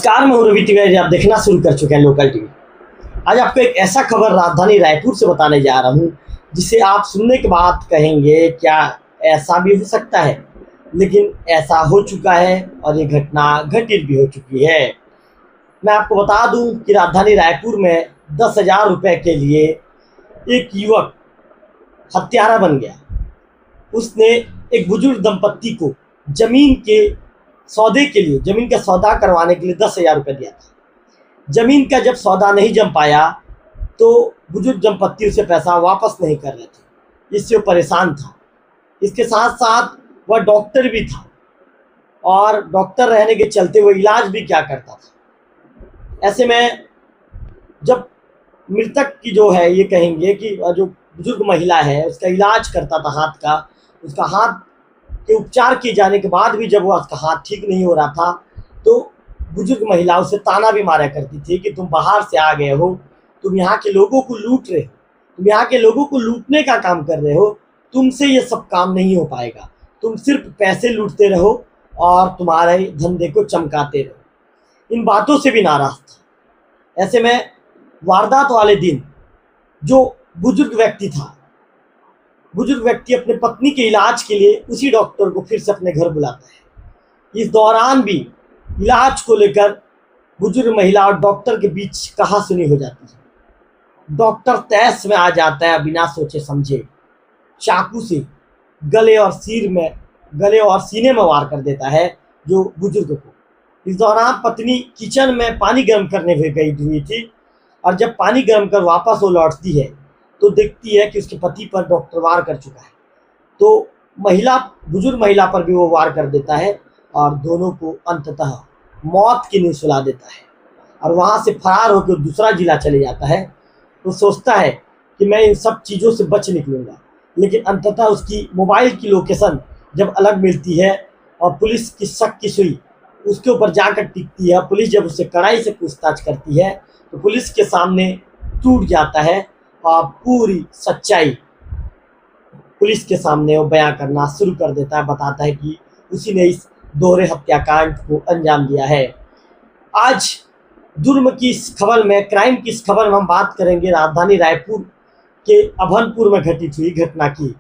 नमस्कार, मैं हूं रवि तिवारी। आप देखना शुरू कर चुके हैं लोकल टीवी। आज आपको एक ऐसा खबर राजधानी रायपुर से बताने जा रहा हूं जिसे आप सुनने के बाद कहेंगे क्या ऐसा भी हो सकता है, लेकिन ऐसा हो चुका है और ये घटना घटित भी हो चुकी है। मैं आपको बता दूं कि राजधानी रायपुर में 10,000 रुपये के लिए एक युवक हत्यारा बन गया। उसने एक बुजुर्ग दंपत्ति को जमीन के सौदे के लिए, जमीन का सौदा करवाने के लिए 10,000 रुपये दिया था। जमीन का जब सौदा नहीं जम पाया तो बुजुर्ग दंपत्ति उसे पैसा वापस नहीं कर रहे थे, इससे वो परेशान था। इसके साथ साथ वह डॉक्टर भी था और डॉक्टर रहने के चलते वो इलाज भी क्या करता था। ऐसे में जब मृतक की जो है, ये कहेंगे कि जो बुजुर्ग महिला है, उसका इलाज करता था हाथ का, उसका हाथ के उपचार किए जाने के बाद भी जब वो उसका हाथ ठीक नहीं हो रहा था तो बुजुर्ग महिला उसे ताना भी मारा करती थी कि तुम बाहर से आ गए हो, तुम यहाँ के लोगों को लूट रहे हो, तुम यहाँ के लोगों को लूटने का काम कर रहे हो, तुमसे ये सब काम नहीं हो पाएगा, तुम सिर्फ पैसे लूटते रहो और तुम्हारे धंधे को चमकाते रहो। इन बातों से भी नाराज था। ऐसे में वारदात वाले दिन जो बुजुर्ग व्यक्ति अपने पत्नी के इलाज के लिए उसी डॉक्टर को फिर से अपने घर बुलाता है। इस दौरान भी इलाज को लेकर बुजुर्ग महिला और डॉक्टर के बीच कहासुनी हो जाती है। डॉक्टर तैश में आ जाता है, बिना सोचे समझे चाकू से गले और सीने में वार कर देता है जो बुजुर्ग को। इस दौरान पत्नी किचन में पानी गर्म करने गई हुई थी और जब पानी गर्म कर वापस वो लौटती है तो देखती है कि उसके पति पर डॉक्टर वार कर चुका है। तो बुजुर्ग महिला पर भी वो वार कर देता है और दोनों को अंततः मौत की नींद सुला देता है और वहाँ से फरार होकर दूसरा जिला चले जाता है। तो सोचता है कि मैं इन सब चीज़ों से बच निकलूँगा, लेकिन अंततः उसकी मोबाइल की लोकेशन जब अलग मिलती है और पुलिस की शक की सुई उसके ऊपर जाकर टिकती है। पुलिस जब उससे कड़ाई से पूछताछ करती है तो पुलिस के सामने टूट जाता है और पूरी सच्चाई पुलिस के सामने वो बयां करना शुरू कर देता है। बताता है कि उसी ने इस दोहरे हत्याकांड को अंजाम दिया है। आज जुर्म की इस खबर में, क्राइम की इस खबर में हम बात करेंगे राजधानी रायपुर के अभनपुर में घटित हुई घटना की।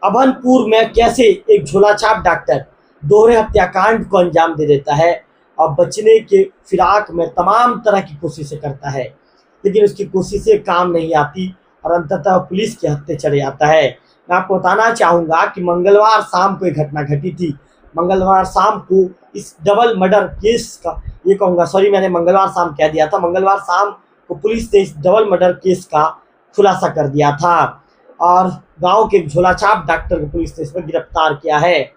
अभनपुर में कैसे एक झोलाछाप डॉक्टर दोहरे हत्याकांड को अंजाम दे देता है और बचने के फिराक में तमाम तरह की कोशिशें करता है, लेकिन उसकी कोशिशें काम नहीं आती और अंततः पुलिस के हत्थे चले जाता है। मैं आपको बताना चाहूँगा कि मंगलवार शाम को एक घटना घटी थी। मंगलवार शाम को इस डबल मर्डर केस का, ये कहूँगा सॉरी मैंने मंगलवार शाम कह दिया था, मंगलवार शाम को पुलिस ने इस डबल मर्डर केस का खुलासा कर दिया था और गांव के झोलाछाप डॉक्टर को पुलिस ने इसमें गिरफ्तार किया है।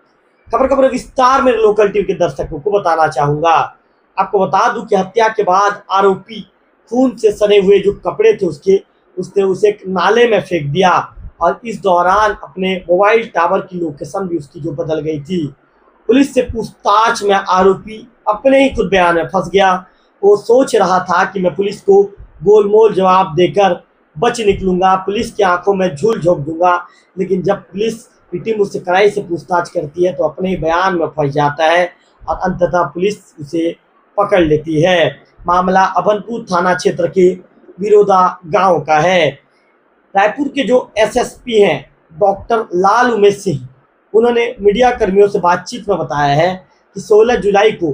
खबर विस्तार में लोकल टीवी के दर्शकों को बताना चाहूँगा। आपको बता दूं कि हत्या के बाद आरोपी खून से सने हुए जो कपड़े थे उसने उसे एक नाले में फेंक दिया और इस दौरान अपने मोबाइल टावर की लोकेशन भी उसकी जो बदल गई थी। पुलिस से पूछताछ में आरोपी अपने ही खुद बयान में फंस गया। वो सोच रहा था कि मैं पुलिस को गोलमोल जवाब देकर बच निकलूंगा, पुलिस की आंखों में झूल झोंक दूंगा, लेकिन जब पुलिस पीटी मुझसे कड़ाई से पूछताछ करती है तो अपने ही बयान में फंस जाता है और अंततः पुलिस उसे पकड़ लेती है। मामला अभनपुर थाना क्षेत्र के बिरोदा गांव का है। रायपुर के जो एसएसपी हैं डॉक्टर लाल उमेश सिंह, उन्होंने मीडिया कर्मियों से बातचीत में बताया है कि 16 जुलाई को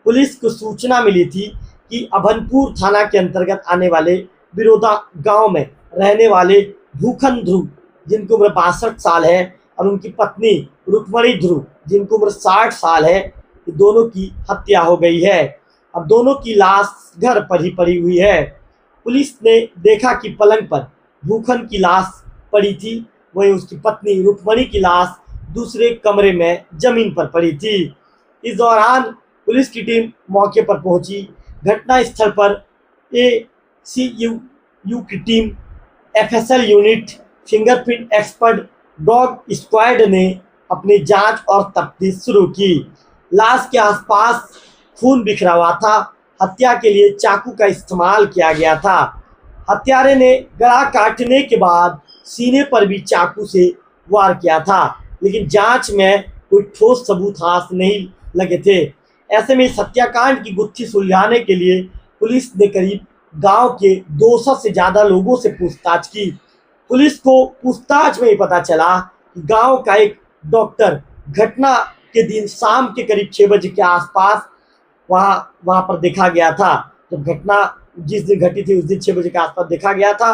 पुलिस को सूचना मिली थी कि अभनपुर थाना के अंतर्गत आने वाले बिरोदा गांव में रहने वाले भूखन ध्रुव, जिनकी उम्र 62 साल है, और उनकी पत्नी रुक्मणी ध्रुव, जिनकी उम्र 60 साल है, दोनों की हत्या हो गई है। अब दोनों की लाश घर पर ही पड़ी हुई है। पुलिस ने देखा कि पलंग पर भूखन की लाश पड़ी थी, वहीं उसकी पत्नी रुक्मणी की लाश दूसरे कमरे में जमीन पर पड़ी थी। इस दौरान पुलिस की टीम मौके पर पहुंची। घटना स्थल पर ACU की team, FSL unit, fingerprint expert dog squad ने अपनी जांच और तफ्तीश शुरू की। लाश के आसपास खून बिखरा हुआ था। हत्या के लिए चाकू का इस्तेमाल किया गया था। हत्यारे ने गला काटने के बाद सीने पर भी चाकू से वार किया था, लेकिन जांच में कोई ठोस सबूत हाथ नहीं लगे थे। ऐसे में इस हत्याकांड की गुत्थी सुलझाने के लिए पुलिस ने करीब गांव के 200 से ज्यादा लोगों से पूछताछ की। पुलिस को पूछताछ में ही पता चला कि गांव का एक डॉक्टर घटना के दिन शाम के करीब 6 बजे के आसपास वहां वहां पर देखा गया था। जब घटना जिस दिन घटी थी उस दिन 6 बजे के आसपास देखा गया था।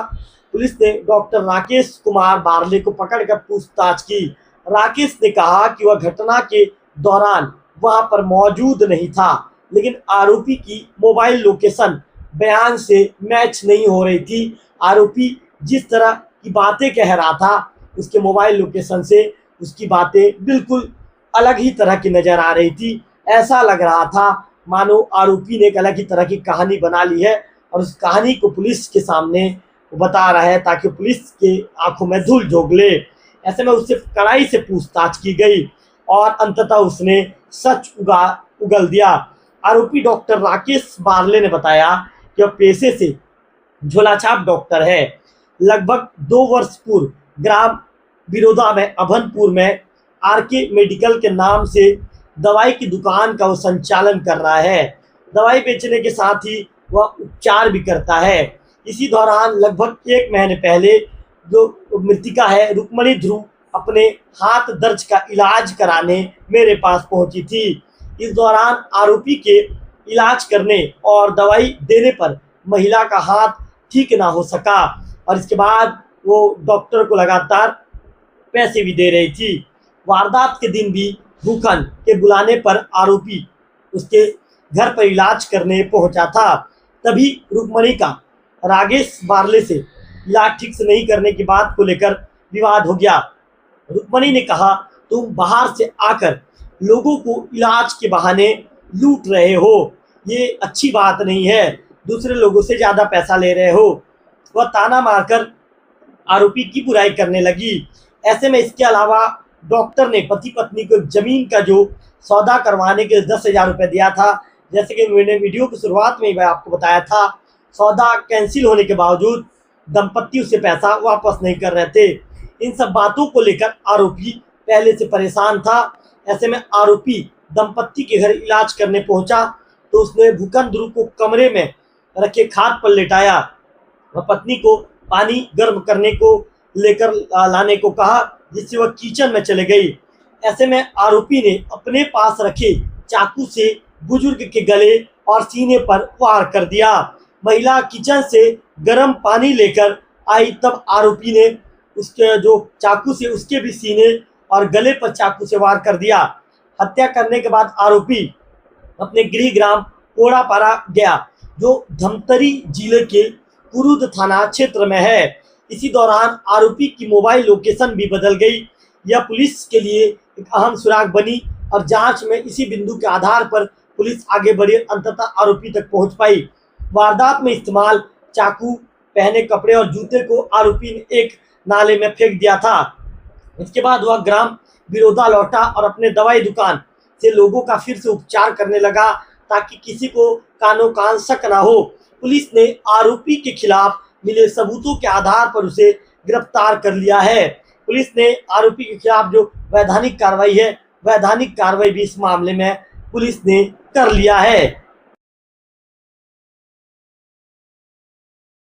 पुलिस ने डॉक्टर राकेश कुमार बारले को पकड़कर पूछताछ की। राकेश ने कहा कि वह घटना के दौरान वहां पर मौजूद नहीं था, लेकिन आरोपी की मोबाइल लोकेशन बयान से मैच नहीं हो रही थी। आरोपी जिस तरह की बातें कह रहा था उसके मोबाइल लोकेशन से उसकी बातें बिल्कुल अलग ही तरह की नजर आ रही थी। ऐसा लग रहा था मानो आरोपी ने एक अलग ही तरह की कहानी बना ली है और उस कहानी को पुलिस के सामने बता रहा है ताकि पुलिस के आंखों में धूल झोंक ले। ऐसे में उससे कड़ाई से पूछताछ की गई और अंततः उसने सच उगल दिया। आरोपी डॉक्टर राकेश बारले ने बताया कि वह पेशे से झोलाछाप डॉक्टर है। लगभग 2 वर्ष पूर्व ग्राम बिरोदा में अभनपुर में आरके मेडिकल के नाम से दवाई की दुकान का वो संचालन कर रहा है। दवाई बेचने के साथ ही वह उपचार भी करता है। इसी दौरान लगभग 1 महीने पहले जो मृतिका है रुक्मणी ध्रुव अपने हाथ दर्द का इलाज कराने मेरे पास पहुंची थी। इस दौरान आरोपी के इलाज करने और दवाई देने पर महिला का हाथ ठीक ना हो सका और इसके बाद वो डॉक्टर को लगातार पैसे भी दे रही थी। वारदात के दिन भी भूखन के बुलाने पर आरोपी उसके घर पर इलाज करने पहुंचा था। तभी रुक्मणी का राकेश बारले से इलाज ठीक से नहीं करने की बात को लेकर विवाद हो गया। रुक्मणी ने कहा, तुम बाहर से आकर लोगों को इलाज के बहाने लूट रहे हो, ये अच्छी बात नहीं है, दूसरे लोगों से ज़्यादा पैसा ले रहे हो। वह ताना मारकर आरोपी की बुराई करने लगी। ऐसे में इसके अलावा डॉक्टर ने पति पत्नी को जमीन का जो सौदा करवाने के 10,000 रुपये दिया था। जैसे कि मैंने वीडियो की शुरुआत में मैं आपको बताया था, सौदा कैंसिल होने के बावजूद दंपत्ति उसे पैसा वापस नहीं कर रहे थे। इन सब बातों को लेकर आरोपी पहले से परेशान था। ऐसे में आरोपी दंपत्ति के घर इलाज करने पहुंचा तो उसने भूखन ध्रुव को कमरे में रखे खाट पर लेटाया और पत्नी को पानी गर्म करने को लेकर लाने को कहा, जिससे वह किचन में चले गई। ऐसे में आरोपी ने अपने पास रखे चाकू से बुजुर्ग के गले और सीने पर वार कर दिया। महिला किचन से गर्म पानी लेकर आई तब आरोपी ने उसके जो चाकू से उसके भी सीने और गले पर चाकू से वार कर दिया। हत्या करने के बाद आरोपी अपने गृह ग्राम कोड़ापारा गया जो धमतरी जिले के कुरुद थाना क्षेत्र में है। इसी दौरान आरोपी की मोबाइल लोकेशन भी बदल गई। यह पुलिस के लिए एक अहम सुराग बनी और जांच में इसी बिंदु के आधार पर पुलिस आगे बढ़ी, अंततः आरोपी तक पहुंच पाई। वारदात में इस्तेमाल चाकू, पहने कपड़े और जूते को आरोपी ने एक नाले में फेंक दिया था। इसके बाद वह ग्राम बिरोदा लौटा और अपने दवाई दुकान से लोगों का फिर से उपचार करने लगा ताकि किसी को कानो कान शक न हो। पुलिस ने आरोपी के खिलाफ मिले सबूतों के आधार पर उसे गिरफ्तार कर लिया है। पुलिस ने आरोपी के खिलाफ जो वैधानिक कार्रवाई है, वैधानिक कार्रवाई भी इस मामले में पुलिस ने कर लिया है।